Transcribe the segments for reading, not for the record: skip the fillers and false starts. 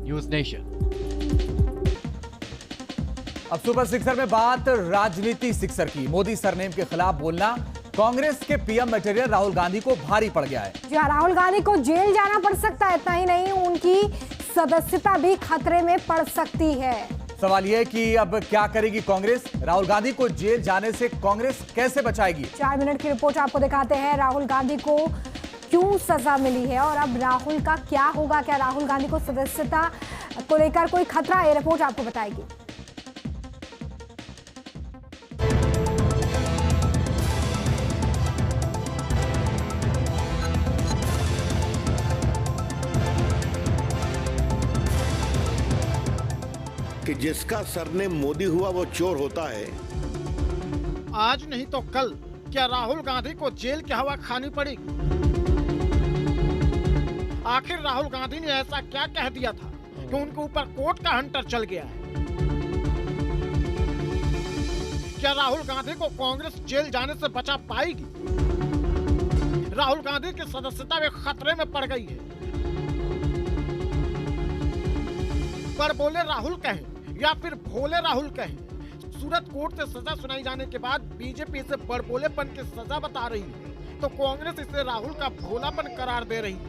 News nation. अब super sixer में बात राजनीति सिक्सर की। मोदी सरनेम के खिलाफ बोलना कांग्रेस के पीएम मटेरियल राहुल गांधी को भारी पड़ गया है। जी हाँ, राहुल गांधी को जेल जाना पड़ सकता है। इतना ही नहीं, उनकी सदस्यता भी खतरे में पड़ सकती है। सवाल यह है कि अब क्या करेगी कांग्रेस? राहुल गांधी को जेल जाने से कांग्रेस कैसे बचाएगी? 4 मिनट की रिपोर्ट आपको दिखाते हैं। राहुल गांधी को क्यों सजा मिली है और अब राहुल का क्या होगा? क्या राहुल गांधी को सदस्यता को लेकर कोई खतरा है? रिपोर्ट आपको बताएगी। कि जिसका सरनेम मोदी हुआ वो चोर होता है। आज नहीं तो कल क्या राहुल गांधी को जेल की हवा खानी पड़ेगी? आखिर राहुल गांधी ने ऐसा क्या कह दिया था कि उनके ऊपर कोर्ट का हंटर चल गया है? क्या राहुल गांधी को कांग्रेस जेल जाने से बचा पाएगी? राहुल गांधी की सदस्यता में खतरे में पड़ गई है। पर बोले राहुल कहें या फिर भोले राहुल कहें, सूरत कोर्ट से सजा सुनाई जाने के बाद बीजेपी इसे बड़बोलेपन की सजा बता रही है, तो कांग्रेस इसे राहुल का भोलापन करार दे रही है।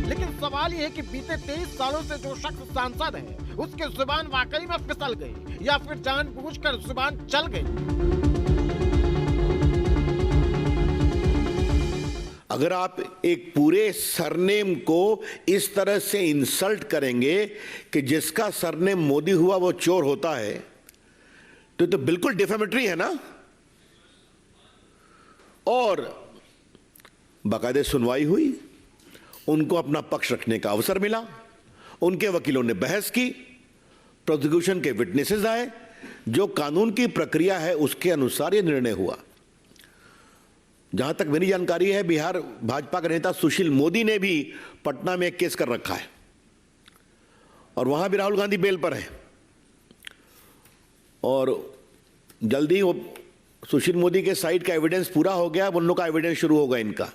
लेकिन सवाल यह है कि बीते 23 सालों से जो शख्स सांसद है, उसकी जुबान वाकई में फिसल गई या फिर जानबूझकर जुबान चल गई? अगर आप एक पूरे सरनेम को इस तरह से इंसल्ट करेंगे कि जिसका सरनेम मोदी हुआ वो चोर होता है, तो बिल्कुल डिफेमेटरी है ना। और बाकायदे सुनवाई हुई, उनको अपना पक्ष रखने का अवसर मिला, उनके वकीलों ने बहस की, प्रोसिक्यूशन के विटनेसेस आए, जो कानून की प्रक्रिया है उसके अनुसार यह निर्णय हुआ। जहां तक मेरी जानकारी है, बिहार भाजपा के नेता सुशील मोदी ने भी पटना में एक केस कर रखा है और वहां भी राहुल गांधी बेल पर है और जल्दी वो सुशील मोदी के साइड का एविडेंस पूरा हो गया, उन लोगों का एविडेंस शुरू होगा इनका।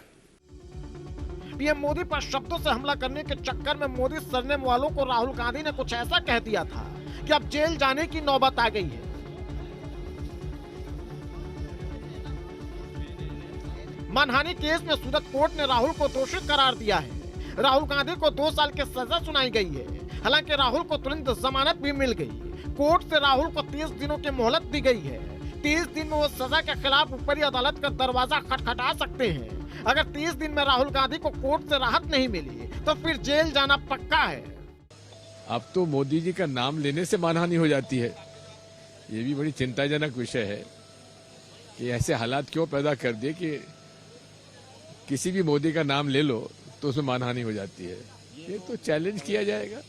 पीएम मोदी पर शब्दों से हमला करने के चक्कर में मोदी सरनेम वालों को राहुल गांधी ने कुछ ऐसा कह दिया था कि अब जेल जाने की नौबत आ गई है। मानहानि केस में सूरत कोर्ट ने राहुल को दोषी करार दिया है। राहुल गांधी को 2 साल की सजा सुनाई गई है। हालांकि राहुल को तुरंत जमानत भी मिल गई। कोर्ट से राहुल को 30 दिनों की मोहलत दी गई है। 30 दिन में वो सजा के खिलाफ ऊपरी अदालत का दरवाजा खटखटा सकते हैं। अगर 30 दिन में राहुल गांधी को कोर्ट से राहत नहीं मिली तो फिर जेल जाना पक्का है। अब तो मोदी जी का नाम लेने से मानहानि हो जाती है। ये भी बड़ी चिंताजनक विषय है कि ऐसे हालात क्यों पैदा कर दिए कि किसी भी मोदी का नाम ले लो तो उसमें मानहानि हो जाती है। ये तो चैलेंज किया जाएगा।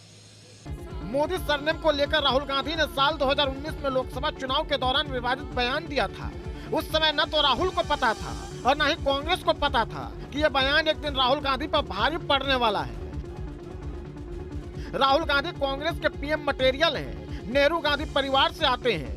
मोदी सरनेम को लेकर राहुल गांधी ने साल 2019 में लोकसभा चुनाव के दौरान विवादित बयान दिया था। उस समय न तो राहुल को पता था और न ही कांग्रेस को पता था कि यह बयान एक दिन राहुल गांधी पर भारी पड़ने वाला है। राहुल गांधी कांग्रेस के पीएम मटेरियल हैं, नेहरू गांधी परिवार से आते हैं।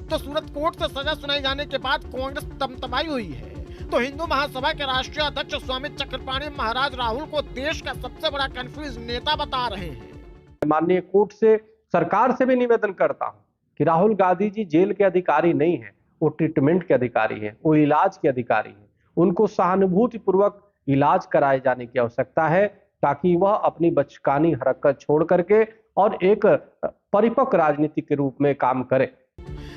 तो सूरत कोर्ट से सजा सुनाई जाने के बाद कांग्रेस तमतमाई हुई है। तो हिंदू महासभा के राष्ट्रीय अध्यक्ष स्वामी चक्रपाणी महाराज राहुल को देश का सबसे बड़ा कंफ्यूज नेता बता रहे हैं। माननीय कोर्ट से, सरकार से भी निवेदन करता हूं कि राहुल गांधी जी जेल के अधिकारी नहीं है, वो ट्रीटमेंट के अधिकारी हैं, वो इलाज के अधिकारी हैं। उनको सहानुभूति पूर्वक इलाज कराए जाने की आवश्यकता है ताकि वह अपनी बचकानी हरकत छोड़ करके और एक परिपक्व राजनीति के रूप में काम करे।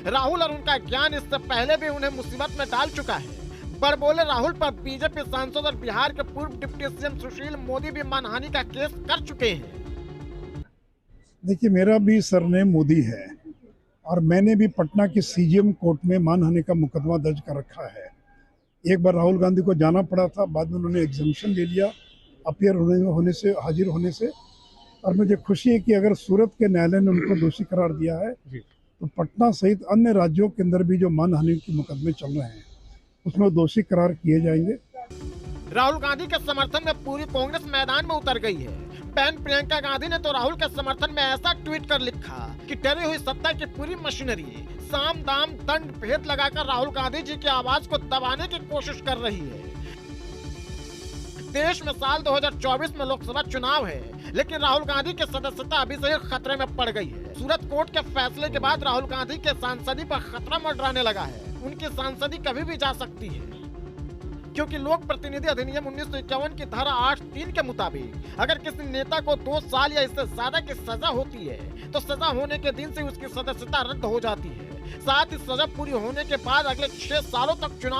राहुल और उनका ज्ञान इससे पहले भी उन्हें मुसीबत में डाल चुका है। बड़बोले राहुल पर बीजेपी सांसद और बिहार के पूर्व डिप्टी सीएम सुशील मोदी भी मानहानि का केस कर चुके हैं। देखिए, मेरा भी सरनेम मोदी है और मैंने भी पटना की सीजीएम कोर्ट में मानहानि का मुकदमा दर्ज कर रखा है। एक बार राहुल गांधी को जाना पड़ा था, बाद में उन्होंने एग्जम्पशन ले लिया अपीयर होने से, हाजिर होने से। और मुझे खुशी है कि अगर सूरत के न्यायालय ने उनको दोषी करार दिया है तो पटना सहित अन्य राज्यों के अंदर भी जो मानहानि के मुकदमे चल रहे हैं उसमें दोषी करार किए जाएंगे। राहुल गांधी के समर्थन में पूरी कांग्रेस मैदान में उतर गई है। बहन प्रियंका गांधी ने तो राहुल के समर्थन में ऐसा ट्वीट कर लिखा कि डरी हुई सत्ता की पूरी मशीनरी साम दाम दंड भेद लगाकर राहुल गांधी जी की आवाज को दबाने की कोशिश कर रही है। देश में साल 2024 में लोकसभा चुनाव है, लेकिन राहुल गांधी की सदस्यता अभी से ही खतरे में पड़ गई है। सूरत कोर्ट के फैसले के बाद राहुल गांधी के सांसदी पर खतरा मंडराने लगा है। उनकी सांसदी कभी भी जा सकती है, क्योंकि लोक प्रतिनिधि अधिनियम 1951 की धारा 8(3) के मुताबिक अगर किसी नेता को 2 साल या इससे ज्यादा की सजा होती है तो सजा होने के दिन से उसकी सदस्यता रद्द हो जाती है। साथ ही सजा पूरी होने के बाद अगले 6 सालों तक चुनाव